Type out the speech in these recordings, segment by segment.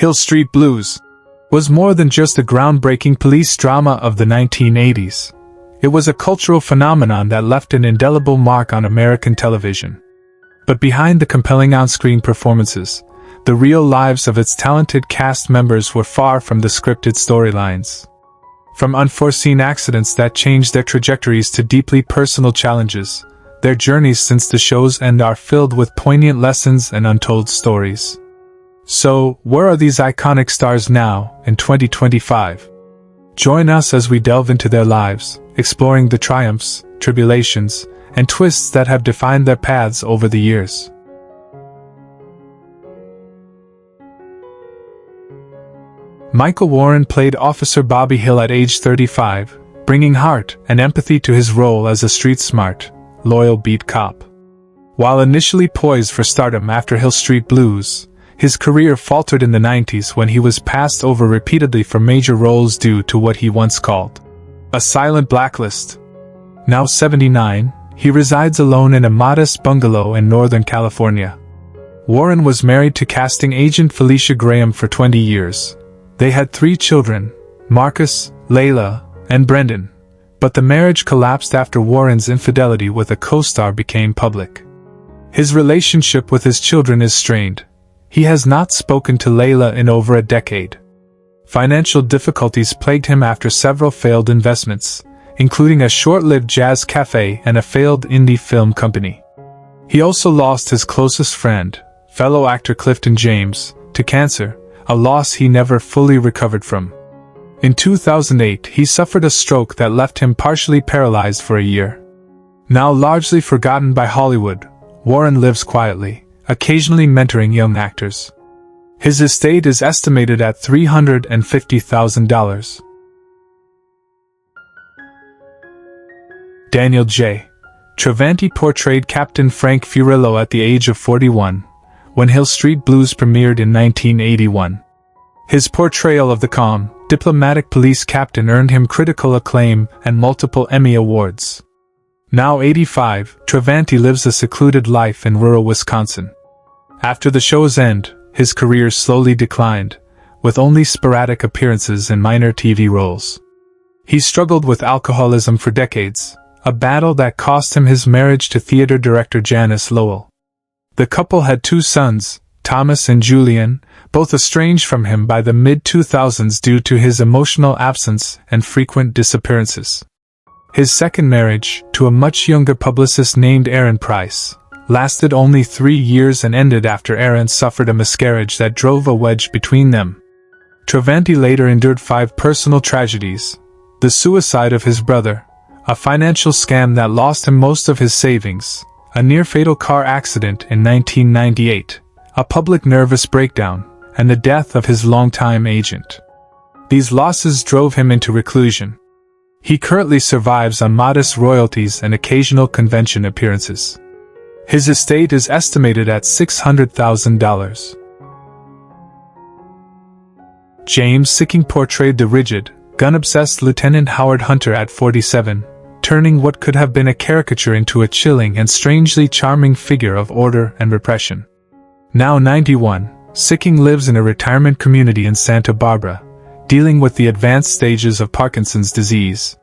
Hill Street Blues was more than just a groundbreaking police drama of the 1980s. It was a cultural phenomenon that left an indelible mark on American television. But behind the compelling on-screen performances, the real lives of its talented cast members were far from the scripted storylines. From unforeseen accidents that changed their trajectories to deeply personal challenges, their journeys since the show's end are filled with poignant lessons and untold stories. So, where are these iconic stars now, in 2025? Join us as we delve into their lives, exploring the triumphs, tribulations, and twists that have defined their paths over the years. Michael Warren played Officer Bobby Hill at age 35, bringing heart and empathy to his role as a street-smart, loyal beat cop. While initially poised for stardom after Hill Street Blues, his career faltered in the 90s when he was passed over repeatedly for major roles due to what he once called a silent blacklist. Now 79, he resides alone in a modest bungalow in Northern California. Warren was married to casting agent Felicia Graham for 20 years. They had 3 children, Marcus, Layla, and Brendan, but the marriage collapsed after Warren's infidelity with a co-star became public. His relationship with his children is strained. He has not spoken to Layla in over a decade. Financial difficulties plagued him after several failed investments, including a short-lived jazz cafe and a failed indie film company. He also lost his closest friend, fellow actor Clifton James, to cancer, a loss he never fully recovered from. In 2008, he suffered a stroke that left him partially paralyzed for a year. Now largely forgotten by Hollywood, Warren lives quietly, occasionally mentoring young actors. His estate is estimated at $350,000. Daniel J. Travanti portrayed Captain Frank Furillo at the age of 41, when Hill Street Blues premiered in 1981. His portrayal of the calm, diplomatic police captain earned him critical acclaim and multiple Emmy Awards. Now 85, Travanti lives a secluded life in rural Wisconsin. After the show's end, his career slowly declined, with only sporadic appearances in minor TV roles. He struggled with alcoholism for decades, a battle that cost him his marriage to theater director Janice Lowell. The couple had 2 sons, Thomas and Julian, both estranged from him by the mid-2000s due to his emotional absence and frequent disappearances. His second marriage, to a much younger publicist named Aaron Price, lasted only 3 years and ended after Aaron suffered a miscarriage that drove a wedge between them. Travanti later endured 5 personal tragedies: the suicide of his brother, a financial scam that lost him most of his savings, a near-fatal car accident in 1998, a public nervous breakdown, and the death of his longtime agent. These losses drove him into reclusion. He currently survives on modest royalties and occasional convention appearances. His estate is estimated at $600,000. James Sikking portrayed the rigid, gun-obsessed Lieutenant Howard Hunter at 47, turning what could have been a caricature into a chilling and strangely charming figure of order and repression. Now 91, Sikking lives in a retirement community in Santa Barbara, dealing with the advanced stages of Parkinson's disease.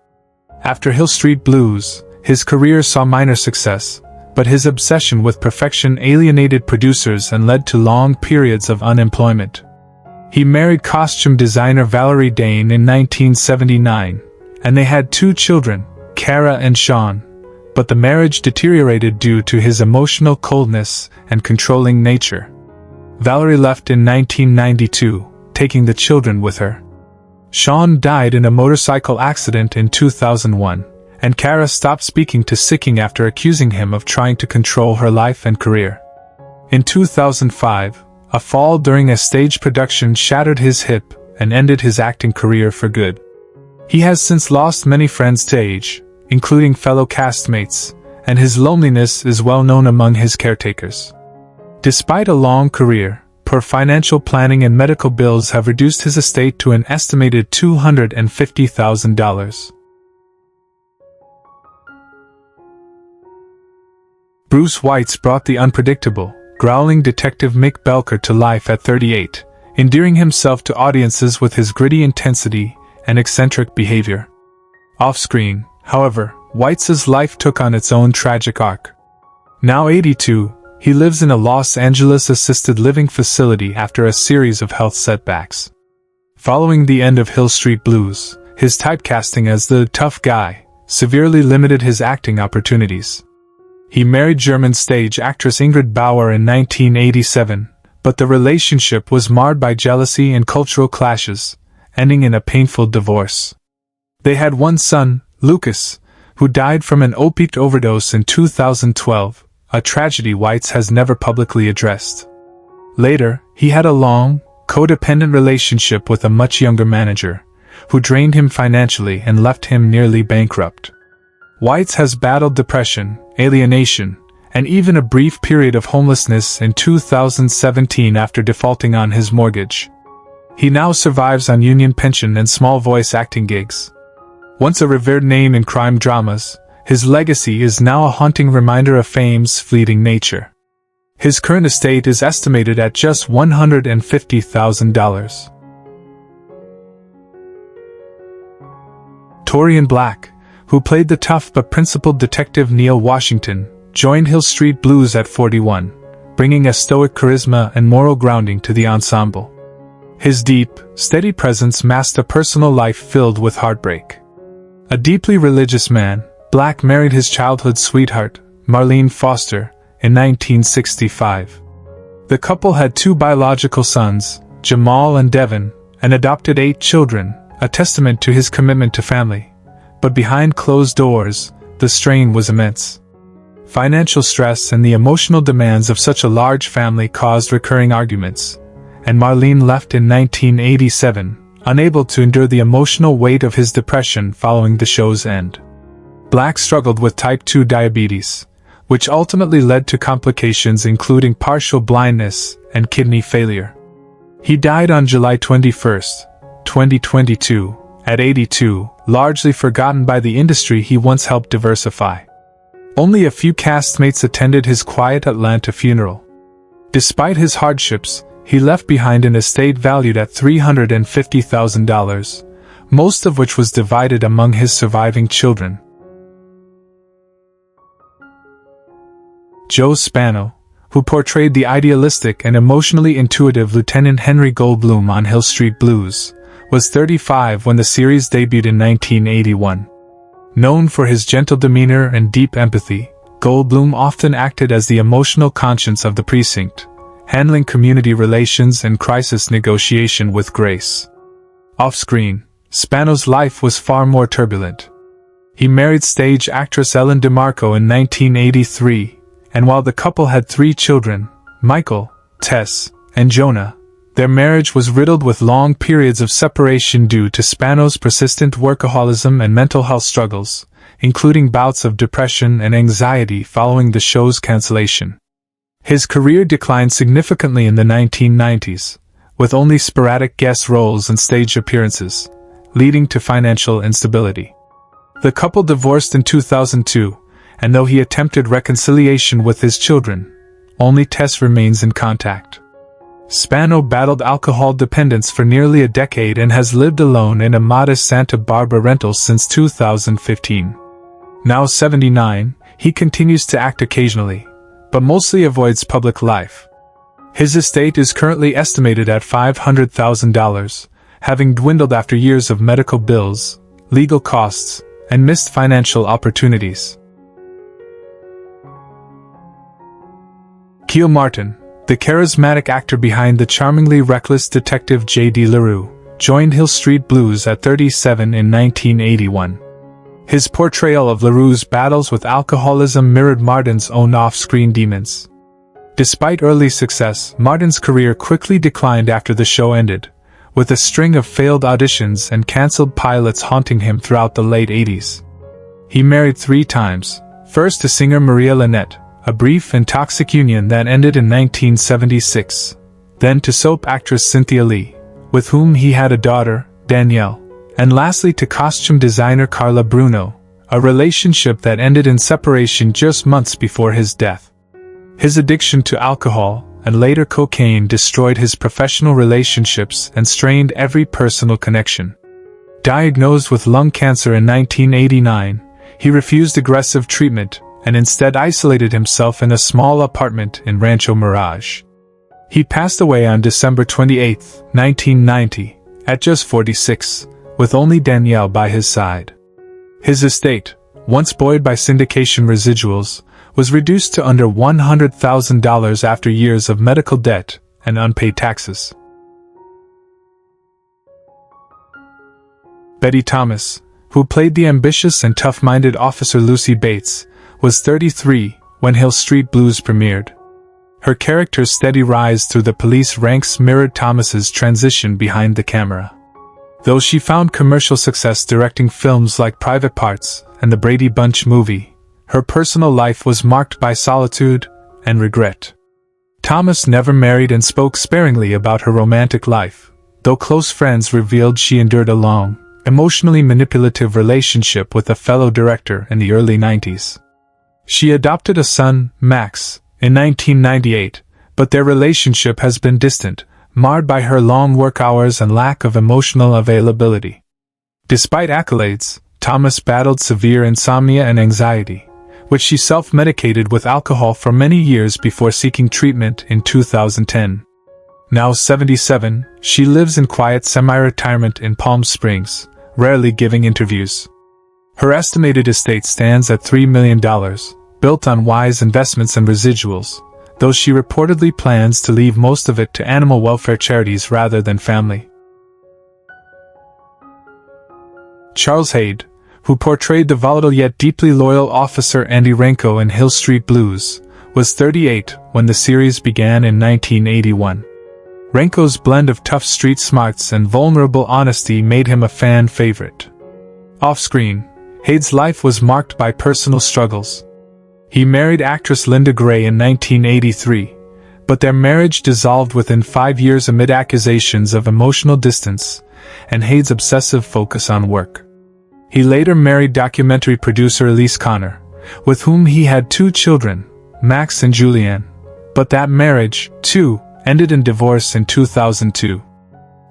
After Hill Street Blues, his career saw minor success, but his obsession with perfection alienated producers and led to long periods of unemployment. He married costume designer Valerie Dane in 1979, and they had 2 children, Kara and Sean, but the marriage deteriorated due to his emotional coldness and controlling nature. Valerie left in 1992, taking the children with her. Sean died in a motorcycle accident in 2001, and Kara stopped speaking to Sikking after accusing him of trying to control her life and career. In 2005, a fall during a stage production shattered his hip and ended his acting career for good. He has since lost many friends to age, including fellow castmates, and his loneliness is well known among his caretakers. Despite a long career, poor financial planning and medical bills have reduced his estate to an estimated $250,000. Bruce Weitz brought the unpredictable, growling detective Mick Belker to life at 38, endearing himself to audiences with his gritty intensity and eccentric behavior. Off-screen, however, Weitz' life took on its own tragic arc. Now 82, he lives in a Los Angeles assisted living facility after a series of health setbacks. Following the end of Hill Street Blues, his typecasting as the tough guy severely limited his acting opportunities. He married German stage actress Ingrid Bauer in 1987, but the relationship was marred by jealousy and cultural clashes, ending in a painful divorce. They had one son, Lucas, who died from an opiate overdose in 2012, a tragedy Weitz has never publicly addressed. Later, he had a long, codependent relationship with a much younger manager, who drained him financially and left him nearly bankrupt. Weitz has battled depression, alienation, and even a brief period of homelessness in 2017 after defaulting on his mortgage. He now survives on union pension and small voice acting gigs. Once a revered name in crime dramas, his legacy is now a haunting reminder of fame's fleeting nature. His current estate is estimated at just $150,000. Torian Black, who played the tough but principled detective Neil Washington, joined Hill Street Blues at 41, bringing a stoic charisma and moral grounding to the ensemble. His deep, steady presence masked a personal life filled with heartbreak. A deeply religious man, Black married his childhood sweetheart, Marlene Foster, in 1965. The couple had 2 biological sons, Jamal and Devin, and adopted 8 children, a testament to his commitment to family. But behind closed doors, the strain was immense. Financial stress and the emotional demands of such a large family caused recurring arguments, and Marlene left in 1987, unable to endure the emotional weight of his depression following the show's end. Black struggled with type 2 diabetes, which ultimately led to complications including partial blindness and kidney failure. He died on July 21, 2022, at 82, largely forgotten by the industry he once helped diversify. Only a few castmates attended his quiet Atlanta funeral. Despite his hardships, he left behind an estate valued at $350,000, most of which was divided among his surviving children. Joe Spano, who portrayed the idealistic and emotionally intuitive Lieutenant Henry Goldblum on Hill Street Blues, was 35 when the series debuted in 1981. Known for his gentle demeanor and deep empathy, Goldblum often acted as the emotional conscience of the precinct, handling community relations and crisis negotiation with grace. Off-screen, Spano's life was far more turbulent. He married stage actress Ellen DeMarco in 1983, and while the couple had 3 children, Michael, Tess, and Jonah, their marriage was riddled with long periods of separation due to Spano's persistent workaholism and mental health struggles, including bouts of depression and anxiety following the show's cancellation. His career declined significantly in the 1990s, with only sporadic guest roles and stage appearances, leading to financial instability. The couple divorced in 2002, and though he attempted reconciliation with his children, only Tess remains in contact. Spano battled alcohol dependence for nearly a decade and has lived alone in a modest Santa Barbara rental since 2015. Now 79, he continues to act occasionally, but mostly avoids public life. His estate is currently estimated at $500,000, having dwindled after years of medical bills, legal costs, and missed financial opportunities. Keel Martin, the charismatic actor behind the charmingly reckless detective J.D. LaRue, joined Hill Street Blues at 37 in 1981. His portrayal of LaRue's battles with alcoholism mirrored Martin's own off-screen demons. Despite early success, Martin's career quickly declined after the show ended, with a string of failed auditions and cancelled pilots haunting him throughout the late 80s. He married 3 times, first to singer Maria Lynette, a brief and toxic union that ended in 1976, then to soap actress Cynthia Lee, with whom he had a daughter, Danielle, and lastly to costume designer Carla Bruno, a relationship that ended in separation just months before his death. His addiction to alcohol, and later cocaine destroyed his professional relationships and strained every personal connection. Diagnosed with lung cancer in 1989, he refused aggressive treatment and instead isolated himself in a small apartment in Rancho Mirage. He passed away on December 28, 1990, at just 46, with only Danielle by his side. His estate, once buoyed by syndication residuals, was reduced to under $100,000 after years of medical debt and unpaid taxes. Betty Thomas, who played the ambitious and tough-minded officer Lucy Bates, was 33 when Hill Street Blues premiered. Her character's steady rise through the police ranks mirrored Thomas's transition behind the camera. Though she found commercial success directing films like Private Parts and the Brady Bunch movie, her personal life was marked by solitude and regret. Thomas never married and spoke sparingly about her romantic life, though close friends revealed she endured a long, emotionally manipulative relationship with a fellow director in the early 90s. She adopted a son, Max, in 1998, but their relationship has been distant, marred by her long work hours and lack of emotional availability. Despite accolades, Thomas battled severe insomnia and anxiety, which she self-medicated with alcohol for many years before seeking treatment in 2010. Now 77, she lives in quiet semi-retirement in Palm Springs, rarely giving interviews. Her estimated estate stands at $3 million, built on wise investments and residuals, though she reportedly plans to leave most of it to animal welfare charities rather than family. Charles Haid, who portrayed the volatile yet deeply loyal officer Andy Renko in Hill Street Blues, was 38 when the series began in 1981. Renko's blend of tough street smarts and vulnerable honesty made him a fan favorite. Off-screen, Haid's life was marked by personal struggles. He married actress Linda Gray in 1983, but their marriage dissolved within 5 years amid accusations of emotional distance and Haid's obsessive focus on work. He later married documentary producer Elise Connor, with whom he had 2 children, Max and Julianne, but that marriage, too, ended in divorce in 2002.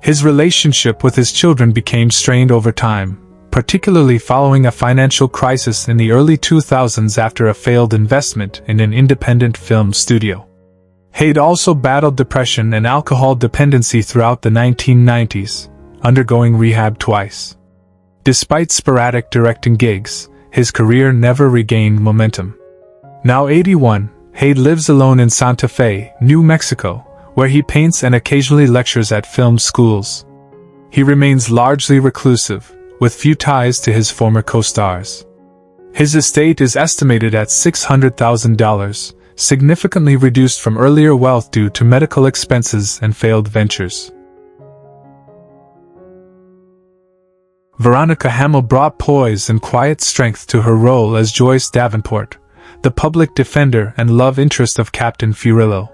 His relationship with his children became strained over time, particularly following a financial crisis in the early 2000s after a failed investment in an independent film studio. Haid also battled depression and alcohol dependency throughout the 1990s, undergoing rehab twice. Despite sporadic directing gigs, his career never regained momentum. Now 81, Haid lives alone in Santa Fe, New Mexico, where he paints and occasionally lectures at film schools. He remains largely reclusive, with few ties to his former co-stars. His estate is estimated at $600,000, significantly reduced from earlier wealth due to medical expenses and failed ventures. Veronica Hamill brought poise and quiet strength to her role as Joyce Davenport, the public defender and love interest of Captain Furillo.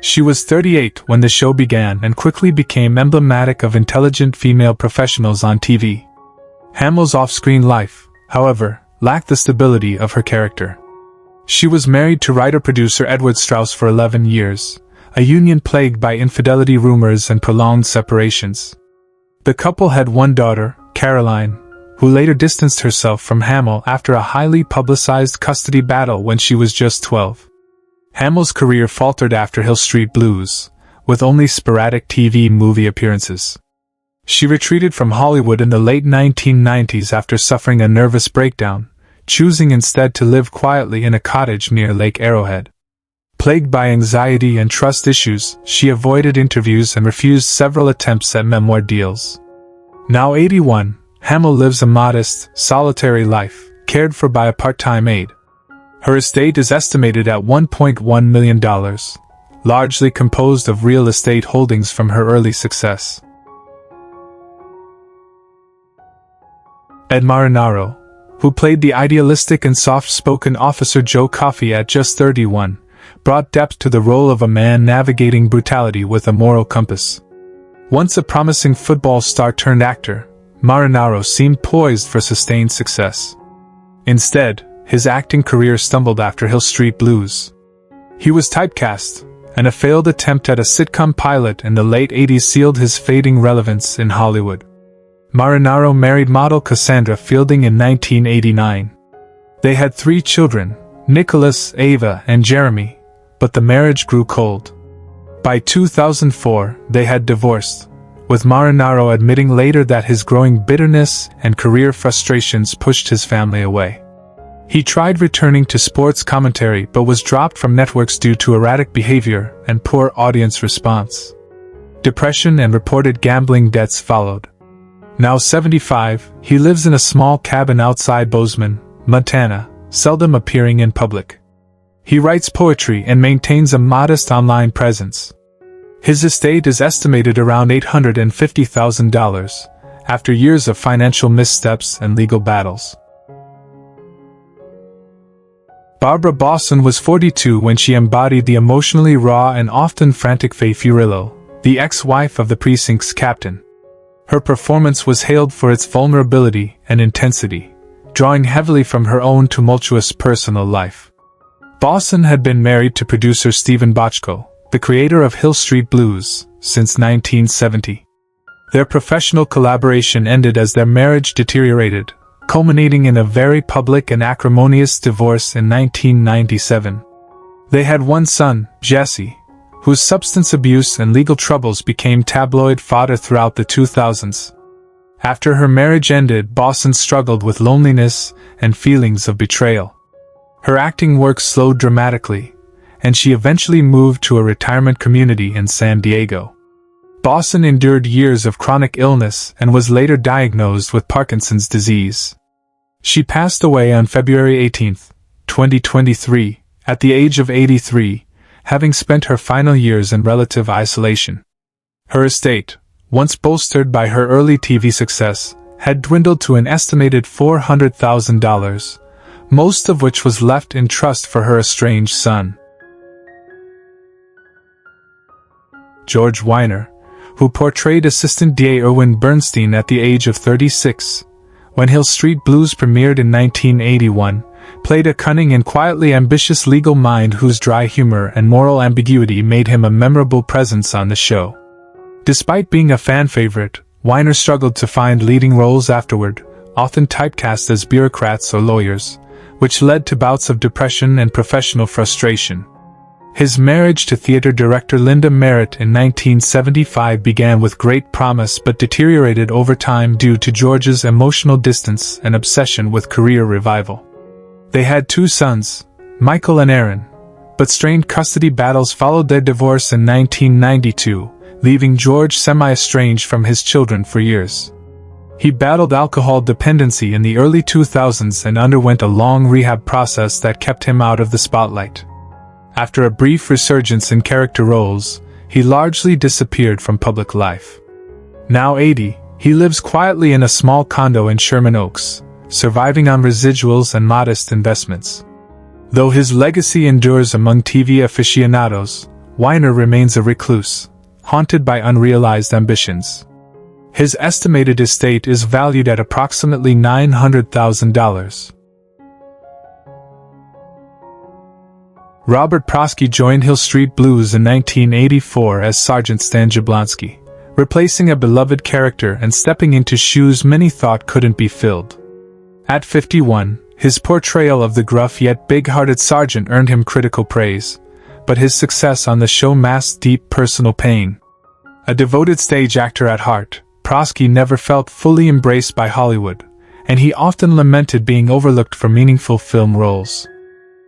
She was 38 when the show began and quickly became emblematic of intelligent female professionals on TV. Hamill's off-screen life, however, lacked the stability of her character. She was married to writer-producer Edward Strauss for 11 years, a union plagued by infidelity rumors and prolonged separations. The couple had 1 daughter, Caroline, who later distanced herself from Hamill after a highly publicized custody battle when she was just 12. Hamill's career faltered after Hill Street Blues, with only sporadic TV movie appearances. She retreated from Hollywood in the late 1990s after suffering a nervous breakdown, choosing instead to live quietly in a cottage near Lake Arrowhead. Plagued by anxiety and trust issues, she avoided interviews and refused several attempts at memoir deals. Now 81, Hamill lives a modest, solitary life, cared for by a part-time aide. Her estate is estimated at $1.1 million, largely composed of real estate holdings from her early success. Ed Marinaro, who played the idealistic and soft-spoken officer Joe Coffey at just 31, brought depth to the role of a man navigating brutality with a moral compass. Once a promising football star turned actor, Marinaro seemed poised for sustained success. Instead, his acting career stumbled after Hill Street Blues. He was typecast, and a failed attempt at a sitcom pilot in the late 80s sealed his fading relevance in Hollywood. Marinaro married model Cassandra Fielding in 1989. They had 3 children, Nicholas, Ava, and Jeremy, but the marriage grew cold. By 2004, they had divorced, with Marinaro admitting later that his growing bitterness and career frustrations pushed his family away. He tried returning to sports commentary but was dropped from networks due to erratic behavior and poor audience response. Depression and reported gambling debts followed. Now 75, he lives in a small cabin outside Bozeman, Montana, seldom appearing in public. He writes poetry and maintains a modest online presence. His estate is estimated around $850,000, after years of financial missteps and legal battles. Barbara Bosson was 42 when she embodied the emotionally raw and often frantic Faye Furillo, the ex-wife of the precinct's captain. Her performance was hailed for its vulnerability and intensity, drawing heavily from her own tumultuous personal life. Bosson had been married to producer Stephen Bochco, the creator of Hill Street Blues, since 1970. Their professional collaboration ended as their marriage deteriorated, culminating in a very public and acrimonious divorce in 1997. They had one son, Jesse, whose substance abuse and legal troubles became tabloid fodder throughout the 2000s. After her marriage ended, Bosson struggled with loneliness and feelings of betrayal. Her acting work slowed dramatically, and she eventually moved to a retirement community in San Diego. Bosson endured years of chronic illness and was later diagnosed with Parkinson's disease. She passed away on February 18, 2023, at the age of 83, having spent her final years in relative isolation. Her estate, once bolstered by her early TV success, had dwindled to an estimated $400,000, most of which was left in trust for her estranged son. George Weiner, who portrayed Assistant DA Irwin Bernstein at the age of 36, when Hill Street Blues premiered in 1981, played a cunning and quietly ambitious legal mind whose dry humor and moral ambiguity made him a memorable presence on the show. Despite being a fan favorite, Weiner struggled to find leading roles afterward, often typecast as bureaucrats or lawyers, which led to bouts of depression and professional frustration. His marriage to theater director Linda Merritt in 1975 began with great promise but deteriorated over time due to George's emotional distance and obsession with career revival. They had 2 sons, Michael and Aaron, but strained custody battles followed their divorce in 1992, leaving George semi-estranged from his children for years. He battled alcohol dependency in the early 2000s and underwent a long rehab process that kept him out of the spotlight. After a brief resurgence in character roles, he largely disappeared from public life. Now 80, he lives quietly in a small condo in Sherman Oaks, surviving on residuals and modest investments. Though his legacy endures among TV aficionados, Weiner remains a recluse, haunted by unrealized ambitions. His estimated estate is valued at approximately $900,000. Robert Prosky joined Hill Street Blues in 1984 as Sergeant Stan Jablonski, replacing a beloved character and stepping into shoes many thought couldn't be filled. At 51, his portrayal of the gruff yet big-hearted sergeant earned him critical praise, but his success on the show masked deep personal pain. A devoted stage actor at heart, Prosky never felt fully embraced by Hollywood, and he often lamented being overlooked for meaningful film roles.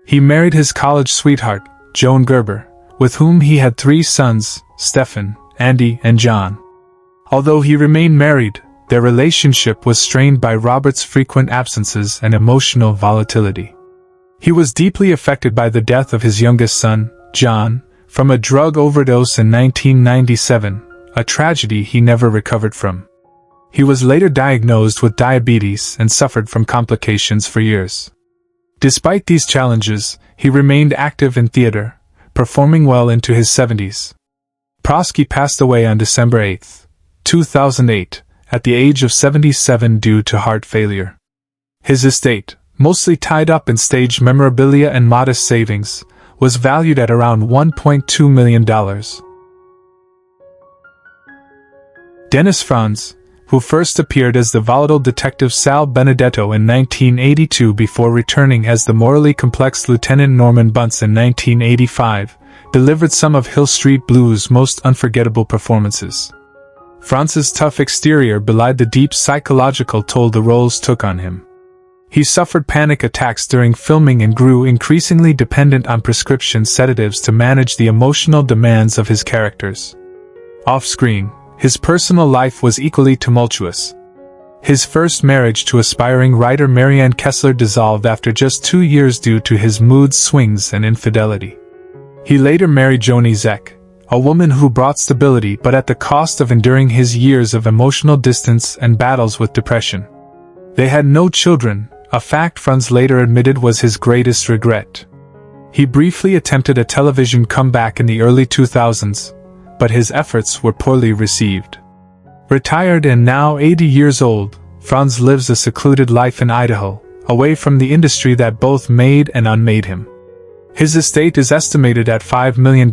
He married his college sweetheart, Joan Gerber, with whom he had 3 sons, Stephen, Andy, and John. Although he remained married, their relationship was strained by Robert's frequent absences and emotional volatility. He was deeply affected by the death of his youngest son, John, from a drug overdose in 1997, a tragedy he never recovered from. He was later diagnosed with diabetes and suffered from complications for years. Despite these challenges, he remained active in theater, performing well into his 70s. Prosky passed away on December 8, 2008, at the age of 77 due to heart failure. His estate, mostly tied up in stage memorabilia and modest savings, was valued at around $1.2 million. Dennis Franz, who first appeared as the volatile detective Sal Benedetto in 1982 before returning as the morally complex Lieutenant Norman Bunce in 1985, delivered some of Hill Street Blues' most unforgettable performances. Franz's tough exterior belied the deep psychological toll the roles took on him. He suffered panic attacks during filming and grew increasingly dependent on prescription sedatives to manage the emotional demands of his characters. Off-screen, his personal life was equally tumultuous. His first marriage to aspiring writer Marianne Kessler dissolved after just 2 years due to his mood swings and infidelity. He later married Joni Zek, a woman who brought stability but at the cost of enduring his years of emotional distance and battles with depression. They had no children, a fact Franz later admitted was his greatest regret. He briefly attempted a television comeback in the early 2000s, but his efforts were poorly received. Retired and now 80 years old, Franz lives a secluded life in Idaho, away from the industry that both made and unmade him. His estate is estimated at $5 million,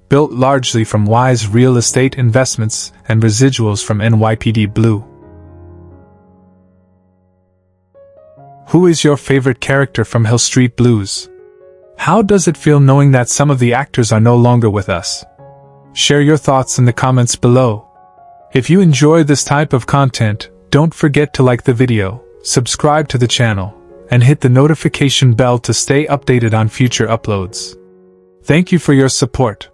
built largely from wise real estate investments and residuals from NYPD Blue. Who is your favorite character from Hill Street Blues? How does it feel knowing that some of the actors are no longer with us? Share your thoughts in the comments below. If you enjoy this type of content, don't forget to like the video, subscribe to the channel, and hit the notification bell to stay updated on future uploads. Thank you for your support.